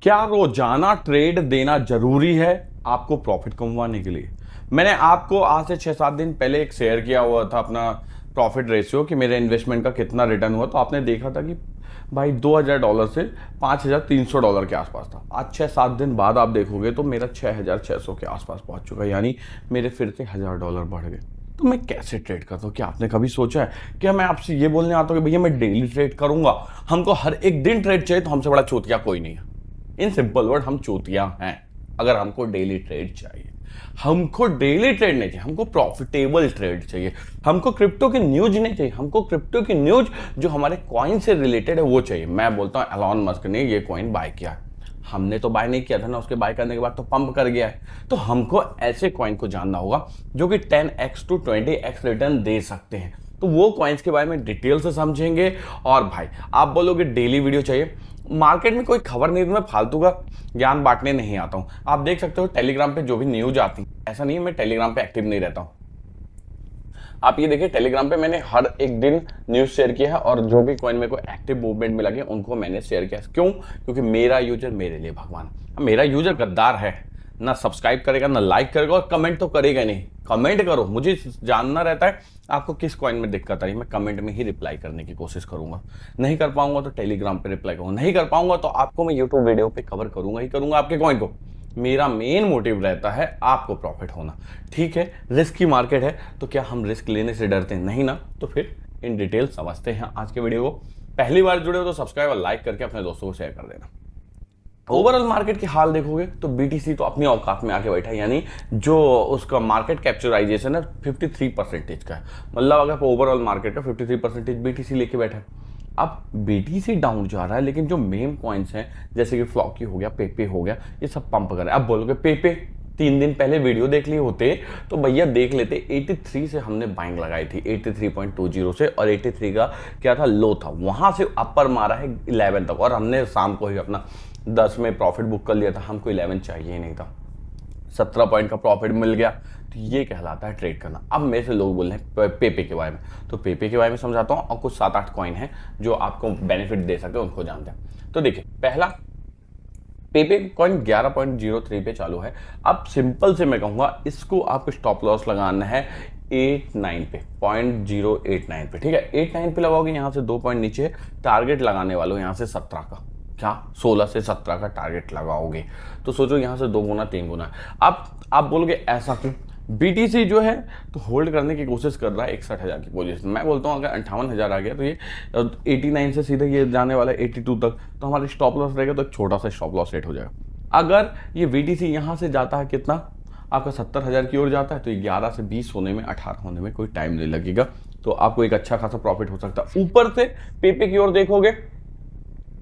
क्या रोजाना ट्रेड देना जरूरी है आपको प्रॉफिट कमवाने के लिए? मैंने आपको आज से 6-7 दिन पहले एक शेयर किया हुआ था अपना प्रॉफिट रेशियो कि मेरे इन्वेस्टमेंट का कितना रिटर्न हुआ, तो आपने देखा था कि भाई $2000 से $5300 के आसपास था। आज 6-7 दिन बाद आप देखोगे तो मेरा 6600 के आसपास पहुंच चुका है, यानी मेरे फिर से $1000 बढ़ गए। तो मैं कैसे ट्रेड करता हूँ? क्या आपने कभी सोचा है? क्या मैं आपसे ये बोलने आता हूँ कि भैया मैं डेली ट्रेड करूंगा, हमको हर एक दिन ट्रेड चाहिए, तो हमसे बड़ा चूतिया कोई नहीं है। इन सिंपल वर्ड, हम चूतिया हैं अगर हमको डेली ट्रेड चाहिए। हमको डेली ट्रेड नहीं चाहिए, हमको प्रॉफिटेबल ट्रेड चाहिए। हमको क्रिप्टो की न्यूज नहीं चाहिए, हमको क्रिप्टो की न्यूज जो हमारे कॉइन से रिलेटेड है वो चाहिए। मैं बोलता हूं एलॉन मस्क ने ये कॉइन बाय किया है, हमने तो बाय नहीं किया था ना, उसके बाय करने के बाद तो पंप कर गया है। तो हमको ऐसे कॉइन को जानना होगा जो कि 10x to 20x रिटर्न दे सकते हैं। तो वो कॉइन्स के बारे में डिटेल से समझेंगे। और भाई आप बोलोगे डेली वीडियो चाहिए, मार्केट में कोई खबर नहीं, मैं फालतू का ज्ञान बांटने नहीं आता हूं। आप देख सकते हो टेलीग्राम पे जो भी न्यूज आती है, ऐसा नहीं है मैं टेलीग्राम पे एक्टिव नहीं रहता हूं। आप ये देखिए टेलीग्राम पे मैंने हर एक दिन न्यूज शेयर किया है, और जो भी कॉइन मेरे को एक्टिव मूवमेंट में लगे उनको मैंने शेयर किया। क्यों? क्योंकि मेरा यूजर मेरे लिए भगवान। मेरा यूजर गद्दार है, ना सब्सक्राइब करेगा ना लाइक करेगा, और कमेंट तो करेगा नहीं। कमेंट करो, मुझे जानना रहता है आपको किस कॉइन में दिक्कत आई, मैं कमेंट में ही रिप्लाई करने की कोशिश करूंगा। नहीं कर पाऊंगा तो टेलीग्राम पे रिप्लाई करूंगा, नहीं कर पाऊंगा तो आपको मैं यूट्यूब वीडियो पे कवर करूंगा ही करूंगा आपके कॉइन को। मेरा मेन मोटिव रहता है आपको प्रॉफिट होना। ठीक है, रिस्क की मार्केट है, तो क्या हम रिस्क लेने से डरते हैं? नहीं ना। तो फिर इन डिटेल समझते हैं आज के वीडियो को। पहली बार जुड़े हो तो सब्सक्राइब और लाइक करके अपने दोस्तों को शेयर कर देना। ओवरऑल मार्केट की हाल देखोगे तो बीटीसी तो अपनी औकात में आके बैठा है, यानी जो उसका मार्केट कैप्चराइजेशन है 53% का है। मतलब अगर ओवरऑल मार्केट का 53% बीटीसी लेके बैठा है। अब बीटीसी डाउन जा रहा है, लेकिन जो मेम कॉइन्स हैं जैसे कि फ्लॉकी हो गया, पेपे हो गया, ये सब पंप कर रहे हैं। अब बोलोगे पेपे 3 दिन पहले वीडियो देख लिए होते तो भैया देख लेते। 83 से हमने बाइंग लगाई थी, 83.20 से, और 83 का क्या था लो था, वहां से अपर मारा है 11 तक, और हमने शाम को ही अपना 10 में प्रॉफिट बुक कर लिया था। हमको 11 चाहिए ही नहीं था, 17 पॉइंट का प्रॉफिट मिल गया। तो ये कहलाता है ट्रेड करना। अब मेरे से लोग बोल रहे हैं पेपे के बारे में, तो पेपे के बारे में समझाता हूँ, और कुछ 7-8 कॉइन हैं जो आपको बेनिफिट दे सकते हैं, उनको जानते हैं। तो देखिए, पहला पेपे कॉइन 11.03 पे चालू है। अब सिंपल से मैं कहूंगा इसको आपको स्टॉप लॉस लगाना है 89 पे, 0.089 पे। ठीक है, 89 पे लगाओगे, यहां से 2 पॉइंट नीचे टारगेट लगाने वालों, यहां से 17 का, क्या 16 से 17 का टारगेट लगाओगे। तो सोचो यहां से 2 गुना 3 गुना। अब आप बोलोगे ऐसा क्यों? बीटीसी जो है तो होल्ड करने की कोशिश कर रहा है 61,000 की पोजीशन। मैं बोलता हूँ अगर 58,000 आ गया तो ये 89 से सीधे ये जाने वाला है 82 तक, तो हमारी स्टॉप लॉस रहेगा, तो एक छोटा सा स्टॉप लॉस सेट हो जाएगा। अगर ये बीटीसी यहाँ से जाता है कितना, आपका 70,000 की ओर जाता है, तो 11 से 20 होने में, 18 होने में कोई टाइम नहीं लगेगा, तो आपको एक अच्छा खासा प्रॉफिट हो सकता है। ऊपर से पेपे की ओर देखोगे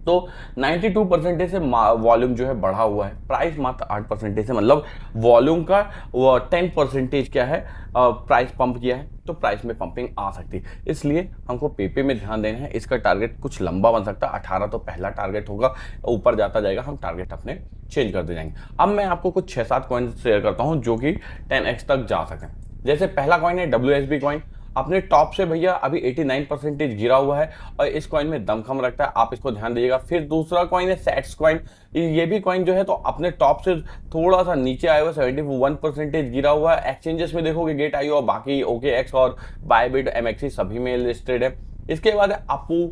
तो 92% से वॉल्यूम जो है बढ़ा हुआ है, प्राइस मात्र 8% से, मतलब वॉल्यूम का 10% क्या है प्राइस पंप किया है, तो प्राइस में पंपिंग आ सकती है। इसलिए हमको पेपे में ध्यान देना है। इसका टारगेट कुछ लंबा बन सकता है, 18 तो पहला टारगेट होगा, ऊपर जाता जाएगा, हम टारगेट अपने चेंज करते जाएंगे। अब मैं आपको कुछ 6-7 कॉइन शेयर करता हूं जो कि 10x तक जा सकें। जैसे पहला कॉइन है WSB कॉइन, अपने टॉप से भैया अभी 89% गिरा हुआ है, और इस कॉइन में दमखम रखता है, आप इसको ध्यान दीजिएगा। फिर दूसरा कॉइन है सेट्स कॉइन, ये भी कॉइन जो है तो अपने टॉप से थोड़ा सा नीचे आया हुआ, 71% गिरा हुआ है। एक्सचेंजेस में देखोगे गेट आई और बाकी OKX और बायबिट MXC सभी में लिस्टेड है। इसके बाद है अपू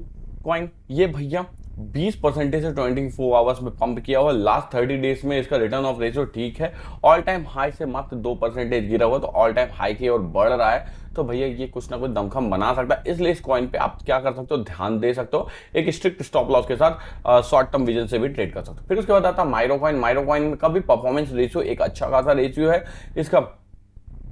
कॉइन, ये भैया 20% से 24 आवर्स में पंप किया हुआ। लास्ट 30 डेज में इसका रिटर्न ऑफ रेशियो ठीक है, ऑल टाइम हाई से मात्र 2% गिरा हुआ, तो ऑल टाइम हाई की ओर बढ़ रहा है। तो भैया ये कुछ ना कुछ दमखम बना सकता है, इसलिए इस कॉइन पे आप क्या कर सकते हो, ध्यान दे सकते हो, एक स्ट्रिक्ट स्टॉप लॉस के साथ शॉर्ट टर्म विजन से भी ट्रेड कर सकते हो। फिर उसके बाद आता है माइरो कॉइन। माइरो कॉइन का भी परफॉर्मेंस रेशियो एक अच्छा खासा रेशियो है, इसका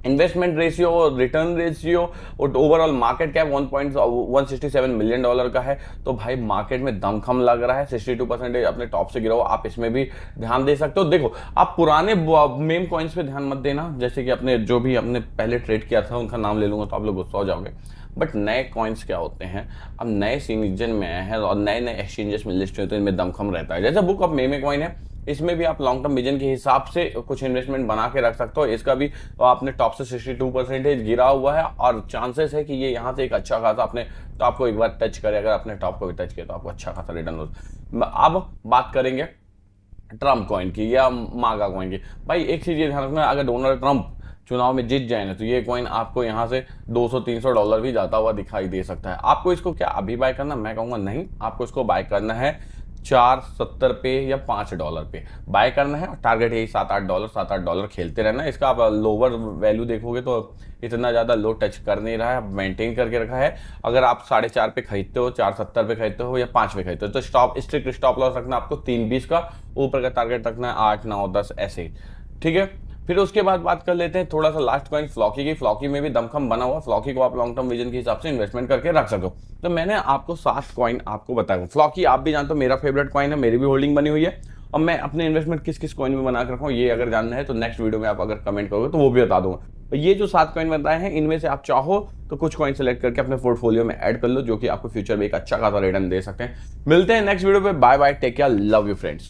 इन्वेस्टमेंट रेशियो, रिटर्न रेशियो और ओवरऑल मार्केट कैप $167 मिलियन का है। तो भाई मार्केट में दमखम लग रहा है, 62% अपने टॉप से गिरा हुआ, आप इसमें भी ध्यान दे सकते हो। देखो, आप पुराने मेम कॉइन्स पे ध्यान मत देना, जैसे कि अपने जो भी अपने पहले ट्रेड किया था उनका नाम ले लूंगा तो आप लोग गुस्सा हो जाओगे। बट नए कॉइन्स क्या होते हैं, अब नए सीजन में आए हैं और नए नए एक्सचेंजेस में लिस्ट हुए, तो इनमें दमखम रहता है। जैसे बुक ऑफ मेमे कॉइन है, इसमें भी आप लॉन्ग टर्म विजन के हिसाब से कुछ इन्वेस्टमेंट बना के रख सकते हो। इसका भी आपने टॉप से 62% गिरा हुआ है, और चांसेस है कि ये यहाँ से एक अच्छा खासा अपने टॉप को एक बार टच करे। अगर अपने टॉप को भी टच किया तो आपको अच्छा खासा रिटर्न हो। अब बात करेंगे ट्रम्प कॉइन की या मागा कॉइन की। भाई एक चीज़ ये ध्यान रखना, अगर डोनाल्ड ट्रम्प चुनाव में जीत जाए ना तो ये कॉइन आपको यहाँ से $200-300 भी जाता हुआ दिखाई दे सकता है। आपको इसको क्या अभी बाय करना, मैं कहूँगा नहीं, आपको इसको बाय करना है 4.70 पे या $5 पे बाय करना है, और टारगेट यही $7-8 खेलते रहना। इसका आप लोअर वैल्यू देखोगे तो इतना ज़्यादा लो टच कर नहीं रहा है, मेंटेन करके रखा है। अगर आप 4.5 पे खरीदते हो, 4.70 पे खरीदते हो या 5 पे खरीदते हो तो स्ट्रिक्ट स्टॉप लॉस रखना आपको 3.20 का, ऊपर का टारगेट रखना है 8, 9, 10 ऐसे, ठीक है। फिर उसके बाद बात कर लेते हैं थोड़ा सा लास्ट कॉइन फ्लॉकी की। फ्लॉकी में भी दमखम बना हुआ, फ्लॉकी को आप लॉन्ग टर्म विजन के हिसाब से इन्वेस्टमेंट करके रख सको। तो मैंने आपको 7 कॉइन आपको बताया। फ्लॉकी आप भी जानते हो मेरा फेवरेट कॉइन है, मेरी भी होल्डिंग बनी हुई है, और मैं अपने इन्वेस्टमेंट किस किस कॉइन में बना कर रखा हूँ ये अगर जानना है तो नेक्स्ट वीडियो में आप अगर कमेंट करोगे तो वो भी बता दूंगा। तो ये जो 7 कॉइन बताए हैं इनमें से आप चाहो तो कुछ कॉइन सेलेक्ट करके अपने पोर्टफोलियो में ऐड कर लो, जो कि आपको फ्यूचर में एक अच्छा खासा रिटर्न दे सकते हैं। मिलते हैं नेक्स्ट वीडियो पे, bye bye, take care, love you friends.